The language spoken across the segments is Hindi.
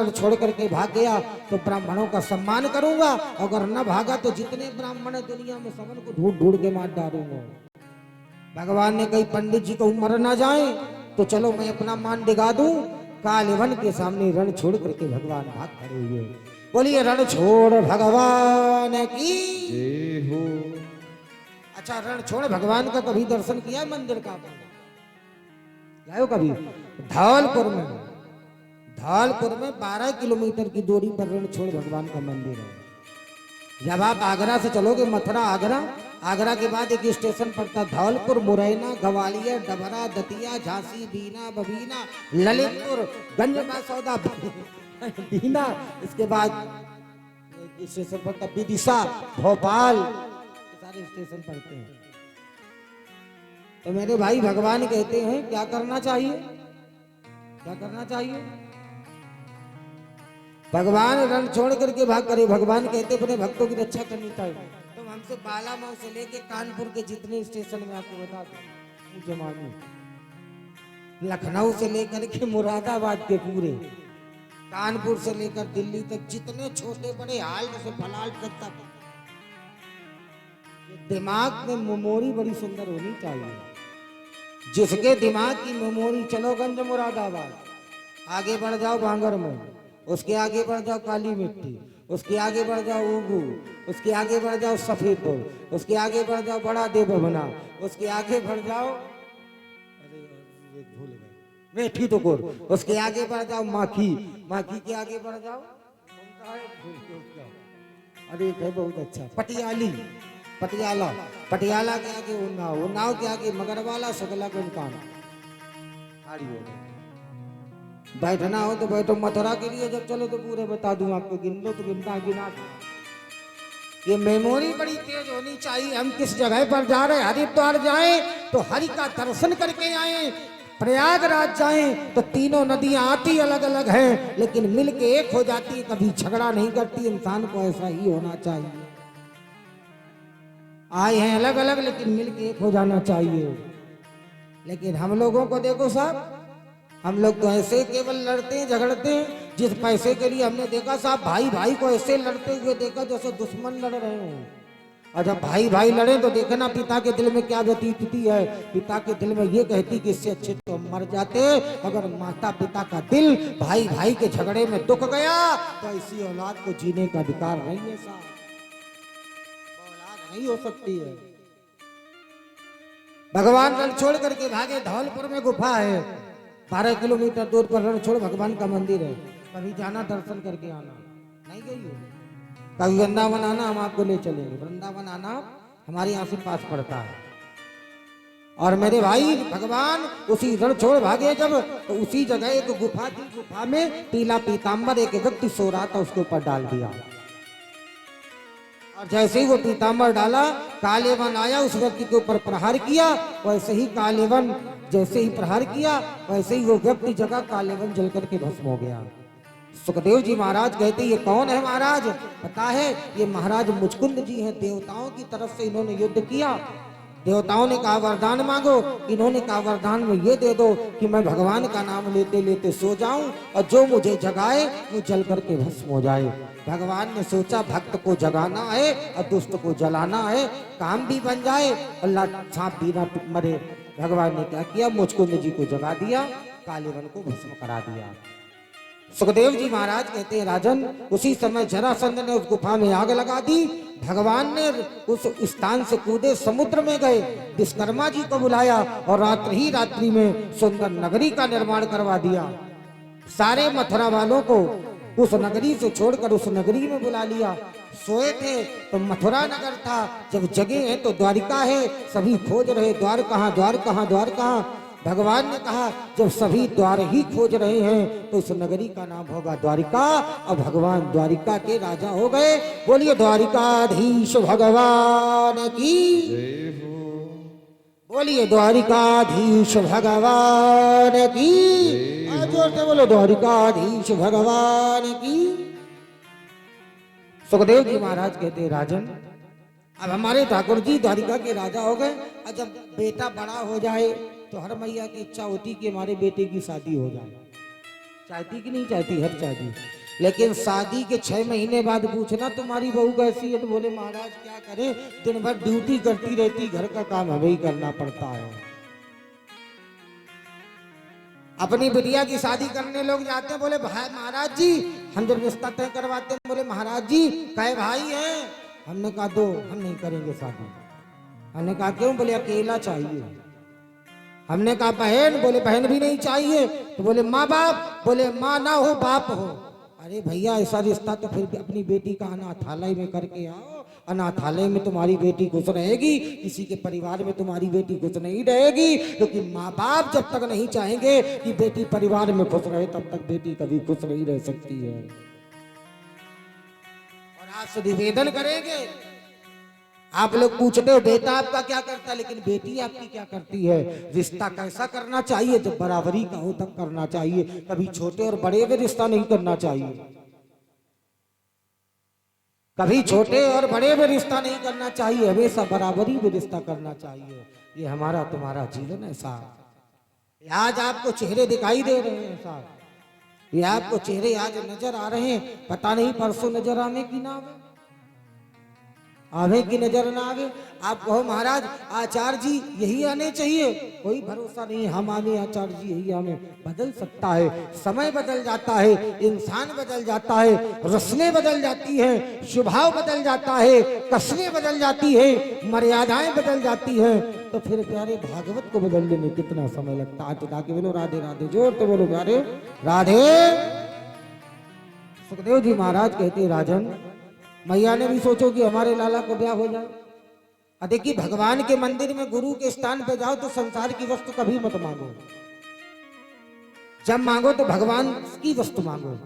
रण छोड़ करके भाग गया तो ब्राह्मणों का सम्मान करूंगा, अगर न भागा तो जितने ब्राह्मण है दुनिया में सबन को ढूंढ ढूंढ के मार डालूंगा। भगवान ने कही पंडित जी को मर ना जाए तो चलो मैं अपना मान दिखा दूं। कालेवन के सामने रण छोड़ करके भगवान भाग खड़े हुए। बोलिए रण छोड़ भगवान की जय हो। अच्छा, रण छोड़ भगवान का कभी दर्शन किया है मंदिर का? जाओ कभी? धौलपुर में 12 किलोमीटर की दूरी पर रण छोड़ भगवान का मंदिर है। जब आप आगरा से चलोगे, मथुरा आगरा, आगरा के बाद एक स्टेशन पड़ता धौलपुर, मुरैना, ग्वालियर, डबरा, दतिया, झांसी, बीना, बबीना, ललितपुर, गंज सौदा, बीना, इसके बाद स्टेशन पड़ता विदिशा, भोपाल, सारे स्टेशन पड़ते हैं। तो मेरे भाई भगवान कहते हैं क्या करना चाहिए, क्या करना चाहिए? भगवान रण छोड़ करके भाग करे। भगवान कहते अपने भक्तों की रक्षा करनी चाहिए। तो हमसे बालामाऊ से लेके कानपुर के जितने स्टेशन में आपको बता दो, मुझे मालूम, लखनऊ से लेकर के मुरादाबाद के पूरे, कानपुर से लेकर दिल्ली तक जितने छोटे बड़े हाल्ट से फलाल्ट तक, दिमाग में मेमोरी बड़ी सुंदर होनी चाहिए। जिसके दिमाग की मेमोरी, चलो गंज मुरादाबाद, आगे बढ़ जाओ बांगर में, उसके आगे बढ़ जाओ काली मिट्टी, उसके आगे बढ़ जाओ ऊगू, उसके आगे बढ़ जाओ सफेदपुर, उसके आगे बढ़ जाओ बड़ा देवबना, उसके आगे बढ़ जाओ, अरे भूल गए, मेठी तो कोर, उसके आगे बढ़ जाओ माखी, माखी के आगे बढ़ जाओ, अरे है बहुत अच्छा, पटियाली, पटियाला, पटियाला के आगे उन्नाव, उन्नाव के आगे मगरवाला, सकला के कान, बैठना हो तो बैठो। मथुरा के लिए जब चलो तो पूरे बता दूं आपको, गिन लो तो गिनता गिना। ये मेमोरी बड़ी तेज होनी चाहिए। हम किस जगह पर जा रहे हैं, हरिद्वार जाएं तो हरि का दर्शन करके आए, प्रयागराज जाएं तो तीनों नदियां आती अलग अलग हैं लेकिन मिलके एक हो जाती, कभी झगड़ा नहीं करती। इंसान को ऐसा ही होना चाहिए। आए हैं अलग अलग लेकिन मिलके एक हो जाना चाहिए। लेकिन हम लोगों को देखो साहब, हम लोग तो ऐसे केवल लड़ते हैं झगड़ते हैं। जिस पैसे के लिए हमने देखा साहब, भाई भाई को ऐसे लड़ते हुए देखा जैसे दुश्मन लड़ रहे हो। और जब भाई भाई लड़े तो देखना पिता के दिल में क्या व्यतीत है। पिता के दिल में ये कहती कि इससे अच्छे तो मर जाते। अगर माता पिता का दिल भाई भाई के झगड़े में दुख गया तो ऐसी औलाद को जीने का अधिकार नहीं है साहब, औलाद नहीं हो सकती है। भगवान रण छोड़ करके भागे। धौलपुर में गुफा है, 12 किलोमीटर दूर पर रण छोड़ भगवान का मंदिर है। कभी जाना दर्शन करके आना। नहीं गई हो? कभी वृंदावन आना, हम आपको ले चलेंगे। वृंदावन आना हमारे यहाँ से पास पड़ता है। और मेरे भाई भगवान उसी रण छोड़ भागे जब, तो उसी जगह एक गुफा थी, गुफा में पीला पीताम्बर एक व्यक्ति सो रहा था, उसके ऊपर डाल दिया। और जैसे ही वो पीताम्बर डाला, कालेवन आया, उस व्यक्ति के ऊपर प्रहार किया। वैसे ही कालेवन जैसे ही प्रहार किया, वैसे ही वो व्यक्ति जगह कालेवन जल करके भस्म हो गया। सुखदेव जी महाराज कहते ये कौन है महाराज? पता है, ये महाराज मुचकुंद जी हैं। देवताओं की तरफ से इन्होंने युद्ध किया। देवताओं ने कहा वरदान मांगो, इन्होंने कहा वरदान में ये दे दो कि मैं भगवान का नाम लेते लेते सो जाऊं और जो मुझे जगाए वो जल करके भस्म हो जाए। भगवान ने सोचा भक्त को जगाना है और दुष्ट को जलाना है, काम भी बन जाए, अल्लाह सांप भी ना मरे। भगवान ने क्या किया, मुचकुंद जी को जगा दिया, कालेवन को भस्म करा दिया। सुखदेव जी महाराज कहते हैं राजन, उसी समय जरासंध ने उस गुफा में आग लगा दी। भगवान ने उस स्थान से कूदे, समुद्र में गए, विश्वकर्मा जी को बुलाया और रात्रि ही रात्रि में सुंदर नगरी का निर्माण करवा दिया। सारे मथुरा वालों को उस नगरी से छोड़कर उस नगरी में बुला लिया। सोए थे तो मथुरा नगर था, जब जगे हैं तो द्वारिका है। सभी खोज रहे द्वार कहाँ, द्वार कहाँ, द्वार कहाँ। भगवान ने कहा जब सभी द्वार ही खोज रहे हैं तो इस नगरी का नाम होगा द्वारिका। और भगवान द्वारिका के राजा हो गए। बोलिए द्वारिकाधीश भगवान की जय हो। बोलिए द्वारिकाधीश भगवान की, जोर से बोलो द्वारिकाधीश भगवान की। सुखदेव जी महाराज कहते हैं राजन, अब हमारे ठाकुर जी द्वारिका के राजा हो गए। और जब बेटा बड़ा हो जाए तो हर मैया की इच्छा होती कि हमारे बेटे की शादी हो जाए। चाहती कि नहीं चाहती? हर चाहती। लेकिन शादी के 6 महीने बाद पूछना तुम्हारी बहू कैसी है, तो बोले महाराज क्या करे, दिन भर ड्यूटी करती रहती, घर का काम हमें ही करना पड़ता है। अपनी बिटिया की शादी करने लोग जाते हैं, बोले भाई महाराज जी हम जब रिश्ता तय करवाते हैं, बोले महाराज जी कहे भाई हैं, हमने कहा दो, हम नहीं करेंगे शादी। हमने कहा क्यों, बोले अकेला चाहिए। हमने कहा बहन, बोले बहन भी नहीं चाहिए। तो बोले माँ बाप, बोले माँ ना हो बाप हो। अरे भैया ऐसा रिश्ता तो फिर अपनी बेटी का अनाथालय में करके आओ, अनाथालय में तुम्हारी बेटी खुश रहेगी, किसी के परिवार में तुम्हारी बेटी खुश नहीं रहेगी, क्योंकि माँ बाप जब तक नहीं चाहेंगे कि बेटी परिवार में खुश रहे, तब तक बेटी कभी खुश नहीं रह सकती है। और आपसे निवेदन करेंगे, आप लोग पूछते हो बेटा आपका क्या करता है, लेकिन बेटी आपकी क्या करती है। रिश्ता कैसा करना चाहिए, जब बराबरी का हो तब करना चाहिए, कभी छोटे और बड़े में रिश्ता नहीं करना चाहिए, कभी छोटे और बड़े में रिश्ता नहीं करना चाहिए, हमेशा बराबरी में रिश्ता करना चाहिए। ये हमारा तुम्हारा जीवन है साहब। आज आपको चेहरे दिखाई दे रहे हैं साहब, ये आपको चेहरे आज नजर आ रहे हैं, पता नहीं परसों नजर आने की ना आवे की नजर ना आवे। आप कहो महाराज आचार्य जी यही आने चाहिए, कोई भरोसा नहीं, हम आने आचार्य जी यही आने, बदल सकता है, समय बदल जाता है, इंसान बदल जाता है, रस्में बदल जाती हैं, स्वभाव बदल जाता है, कसमें बदल जाती है, मर्यादाएं बदल जाती हैं, तो फिर प्यारे भागवत को बदलने में कितना समय लगता है। तो ताकि बोलो राधे राधे, जोर तो बोलो प्यारे राधे। सुखदेव जी महाराज कहते राजन, मैया ने भी सोचो कि हमारे लाला को ब्याह हो जाए। देखिए भगवान के मंदिर में गुरु के स्थान पे जाओ तो संसार की वस्तु कभी मत मांगो, जब मांगो तो भगवान की वस्तु मांगो।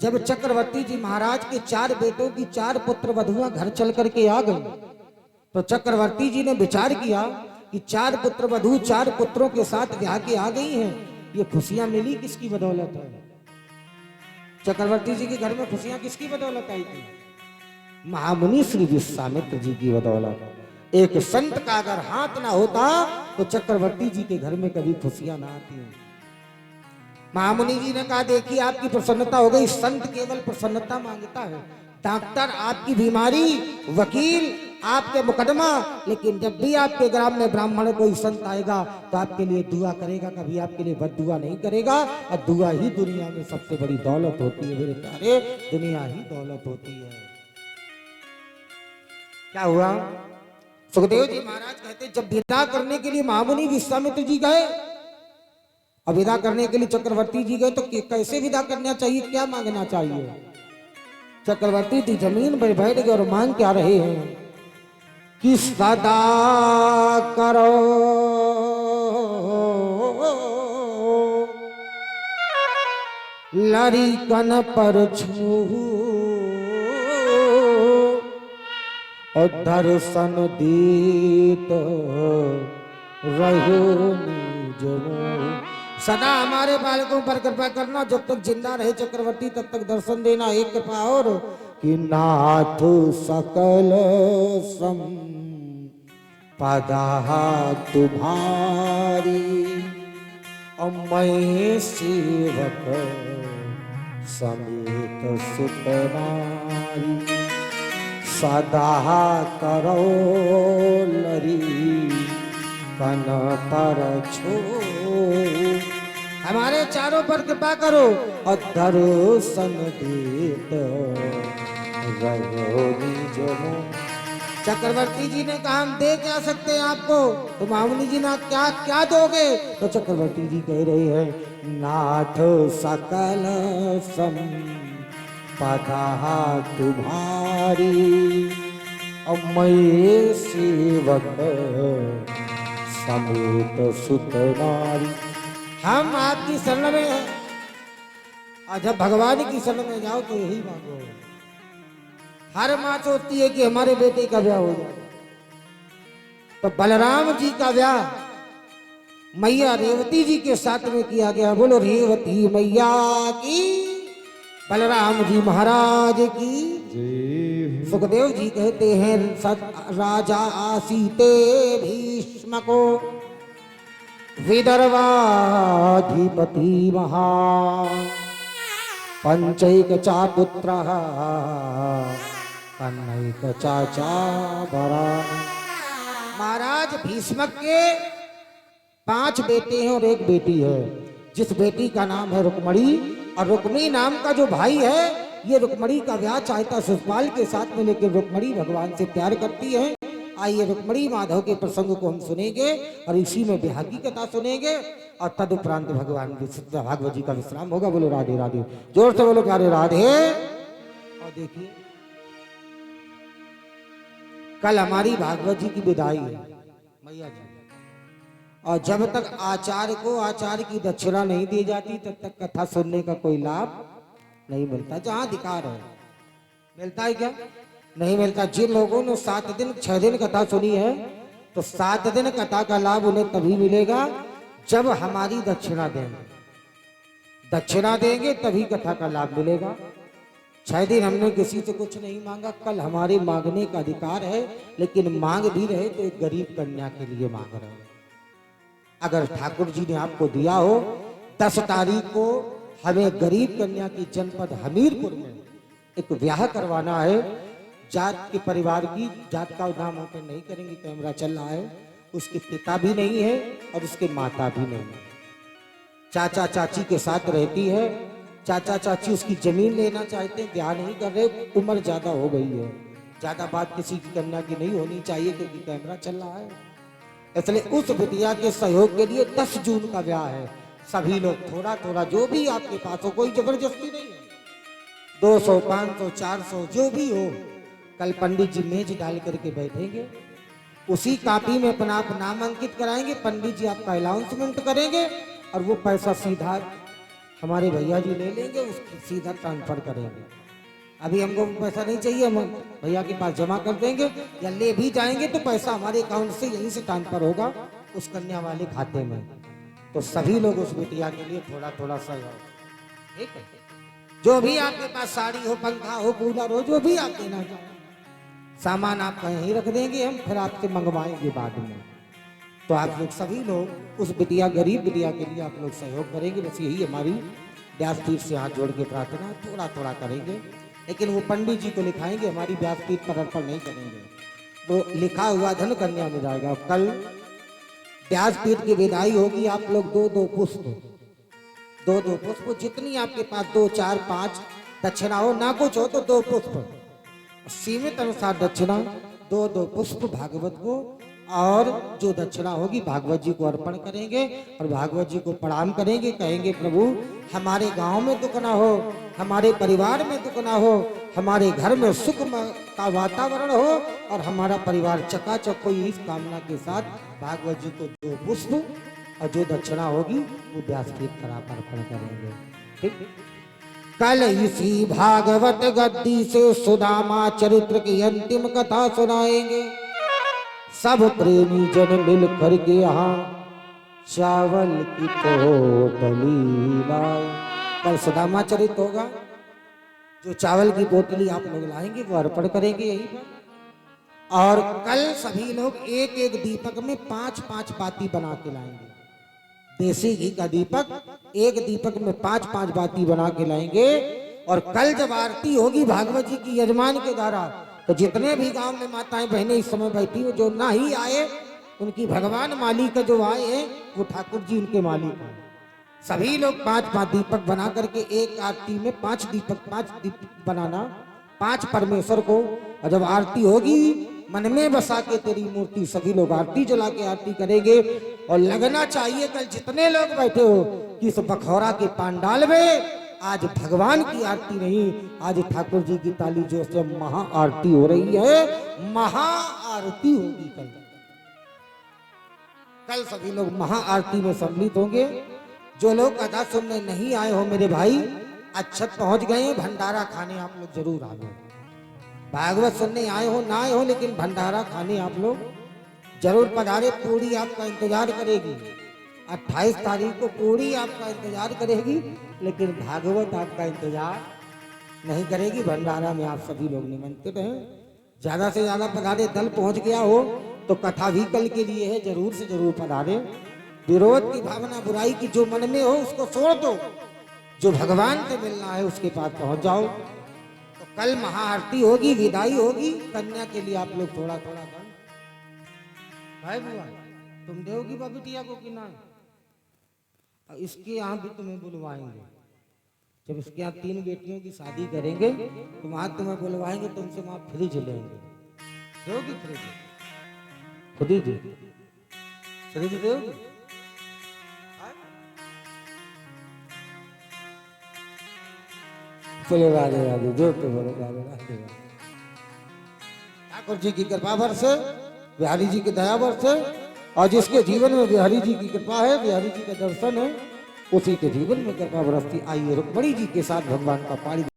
जब चक्रवर्ती जी महाराज के 4 बेटों की 4 पुत्र वधुआ घर चल करके आ गई, तो चक्रवर्ती जी ने विचार किया कि 4 पुत्र वधु 4 पुत्रों के साथ ब्याह के आ गई हैं, ये खुशियां मिली किसकी बदौलत है। चक्रवर्ती जी के घर में खुशियां किसकी बदौलत आई थी, महामुनि श्री विश्वामित्र जी की बदौलत। एक संत का अगर हाथ ना होता तो चक्रवर्ती जी के घर में कभी खुशियां ना आती। महामुनि जी ने कहा देखिए आपकी प्रसन्नता हो गई, संत केवल प्रसन्नता मांगता है, डॉक्टर आपकी बीमारी, वकील आपके मुकदमा, लेकिन जब भी आपके ग्राम में ब्राह्मण कोई संत आएगा तो आपके लिए दुआ करेगा, कभी आपके लिए बद दुआ नहीं करेगा। और दुआ ही दुनिया में सबसे बड़ी दौलत होती है मेरे प्यारे, दुनिया ही दौलत होती है। क्या हुआ, सुखदेव जी महाराज कहते जब विदा करने के लिए महामुनि विश्वामित्र जी गए, और विदा करने के लिए चक्रवर्ती जी गए, तो कैसे विदा करना चाहिए, क्या मांगना चाहिए। चक्रवर्ती जी जमीन पर बैठ गए और मांग क्या रहे हैं कि सदा करो लरिकन पर छू और दर्शन दीत रहो निज मुँह। सदा हमारे बालकों पर कृपा करना, जब तक जिंदा रहे चक्रवर्ती तब तक दर्शन देना। एक कृपा और कि नाथ सकल संपदा तुम्हारी, और मैं सेवक समेत सुतनारी, सदा करो लरी कन पर छो। हमारे चारों पर कृपा करो और दर्शन देत रहो निज मुँह। चक्रवर्ती जी ने कहा हम दे क्या सकते हैं आपको, तो महामुनि जी ने क्या क्या दोगे, तो चक्रवर्ती जी कह रहे हैं नाथ सकल संपदा तुम्हारी, और मैं सेवक समेत सुतनारी। हम आपकी शरण में हैं, और जब भगवान की शरण में जाओ तो यही मांगो। हर माँ सोचती है कि हमारे बेटे का ब्याह हो जाए, तो बलराम जी का ब्याह मैया रेवती जी के साथ में किया गया। बोलो रेवती मैया की, बलराम जी महाराज की। सुखदेव जी कहते हैं राजा आसीते भीष्म को विदर्भाधिपति महा, पंचैक चा पुत्र कन्नैक चाचा बड़ा। महाराज भीष्मक के 5 बेटे हैं और 1 बेटी है। जिस बेटी का नाम है रुक्मणी और रुक्मी नाम का जो भाई है, ये रुक्मणी का ब्याह चाहता शिशुपाल के साथ में, लेकिन रुक्मणी भगवान से प्यार करती है। आइए रुक्मणी माधव के प्रसंग को हम सुनेंगे और इसी में ब्याह की कथा सुनेंगे और तदुपरांत भगवान भागवत जी का विश्राम होगा। बोलो राधे राधे, जोर से बोलो प्यारे राधे। और देखिए कल हमारी भागवत जी की विदाई है मैया जी, और जब तक आचार्य को आचार्य की दक्षिणा नहीं दी जाती तब तक कथा सुनने का कोई लाभ नहीं मिलता। जहां अधिकार है मिलता है क्या? नहीं मिलता। जिन लोगों ने 7 दिन 6 दिन कथा सुनी है तो 7 दिन कथा का लाभ उन्हें तभी मिलेगा जब हमारी दक्षिणा देंगे। दक्षिणा देंगे तभी कथा का लाभ मिलेगा। 6 दिन हमने किसी से कुछ नहीं मांगा, कल हमारे मांगने का अधिकार है, लेकिन मांग भी रहे तो एक गरीब कन्या के लिए मांग रहे हैं। अगर ठाकुर जी ने आपको दिया हो 10 तारीख को हमें गरीब कन्या की जनपद हमीरपुर में एक ब्याह करवाना है, जात के परिवार की, जात का नाम ओपन नहीं करेंगे, कैमरा चल रहा है, उसके पिता भी नहीं है और उसके माता भी नहीं है, चाचा चाची के साथ रहती है। चाचा चाची उसकी जमीन लेना चाहते हैं, ब्याह नहीं कर रहे, उम्र ज्यादा हो गई है, ज्यादा बात किसी की कन्या की नहीं होनी चाहिए क्योंकि कैमरा चल रहा है। इसलिए उस बिटिया के सहयोग के लिए 10 जून का ब्याह है। सभी लोग थोड़ा थोड़ा जो भी आपके पास हो, कोई जबरदस्ती नहीं है, 200 500 400 जो भी हो। कल पंडित जी मेज डाल करके बैठेंगे, उसी कापी में अपना आप नाम अंकित कराएंगे, पंडित जी आपका अनाउंसमेंट करेंगे और वो पैसा सीधा हमारे भैया जी ले लेंगे, उसकी सीधा ट्रांसफर करेंगे। अभी हमको पैसा नहीं चाहिए, हम भैया के पास जमा कर देंगे, या ले भी जाएंगे तो पैसा हमारे अकाउंट से यहीं से ट्रांसफर होगा उस कन्या वाले खाते में। तो सभी लोग उस बिटिया के लिए थोड़ा थोड़ा सहयोग, ठीक है? जो भी आपके पास साड़ी हो, पंखा हो, कूलर हो, जो भी आप देना चाहें, सामान आपका यहीं रख देंगे, हम फिर आपसे मंगवाएंगे बाद में। तो आप लोग सभी लोग उस बिटिया, गरीब बिटिया के लिए आप लोग सहयोग करेंगे। बस यही हमारी व्यासपीठ से हाथ जोड़ के प्रार्थना, थोड़ा थोड़ा करेंगे, लेकिन वो पंडित जी को लिखाएंगे, हमारी व्यासपीठ पर अर्पण नहीं करेंगे। तो लिखा हुआ धन कन्या में जाएगा। कल व्यासपीठ की विदाई होगी, आप लोग 2-2 पुष्प, जितनी आपके पास 2 4 5 दक्षिणा हो, ना कुछ हो तो 2 पुष्प, सीमित अनुसार दक्षिणा 2-2 पुष्प भागवत को, और जो दक्षिणा होगी भागवत जी को अर्पण करेंगे और भागवत जी को प्रणाम करेंगे। कहेंगे प्रभु हमारे गांव में दुख ना हो, हमारे परिवार में दुख ना हो, हमारे घर में सुख का वातावरण हो और हमारा परिवार चकाचक हो। इस कामना के साथ भागवत जी को 2 पुष्प और जो दक्षिणा होगी वो व्यासपीठ पर आप अर्पण करेंगे। ठीक, कल इसी भागवत गद्दी से सुदामा चरित्र की अंतिम कथा सुनाएंगे। सब प्रेमी जन मिल करके यहाँ चावल की पोटली लाए। कल सुदामा चरित्र होगा, जो चावल की पोटली आप लोग लाएंगे वो अर्पण करेंगे यही पर। और कल सभी लोग 1-1 दीपक में 5-5 बाती बना के लाएंगे। देसी घी का दीपक, 1 दीपक में 5-5 बाती बना के लाएंगे। और कल जब आरती होगी भागवत जी की यजमान के द्वारा, तो जितने भी गांव में माताएं बहनें इस समय बैठी हो, जो ना ही आए उनकी भगवान मालिक जो आए हैं वो ठाकुर जी उनके मालिक हैं। सभी लोग 5-5 दीपक बना करके एक आरती में 5 दीपक बनाना, 5 परमेश्वर को। और जब आरती होगी मन में बसा के तेरी मूर्ति, सभी लोग आरती जला के आरती करेंगे। और लगना चाहिए कल जितने लोग बैठे हो कि इस बखौरा के पांडाल में आज भगवान की आरती नहीं, आज ठाकुर जी की ताली जो से महा आरती हो रही है, महा आरती होगी कल। कल सभी लोग महा आरती में सम्मिलित होंगे। जो लोग कथा सुनने नहीं आए हो मेरे भाई, अक्षत पहुंच गए, भंडारा खाने आप लोग जरूर आ गए। भागवत सुनने आए हो ना आए हो, लेकिन भंडारा खाने आप लोग जरूर पधारे। पूरी आपका इंतजार करेगी, 28 तारीख को पूरी आपका इंतजार करेगी, लेकिन भागवत आपका इंतजार नहीं करेगी। भंडारा में आप सभी लोग निमंत्रित हैं, ज्यादा से ज्यादा पधारे। दल पहुंच गया हो तो कथा भी कल के लिए है, जरूर से जरूर पधारे। विरोध की भावना, बुराई की जो मन में हो उसको छोड़ दो, जो भगवान से मिलना है उसके पास पहुंच जाओ। तो कल महाआरती होगी, विदाई होगी, कन्या के लिए आप लोग थोड़ा थोड़ा दान। भाई बुआ तुम दोगी बा बिटिया को कि ना? और इसके यहाँ भी तुम्हें बुलवाएंगे, जब इसके यहाँ 3 बेटियों की शादी करेंगे तो वहां तुम्हें बुलवाएंगे, तुमसे वहां फ्रिज लेंगे। दोगी फ्रिज? खुद ही दे फ्रिज दोगी? बोले राधे राधे, जो तो बोले राधे राधे। ठाकुर जी की कृपा से, बिहारी जी की दया से, और जिसके जीवन में बिहारी जी की कृपा है, बिहारी जी का दर्शन है, उसी के जीवन में कृपा बरसती। आइए रुक्मणी जी के साथ भगवान का पानी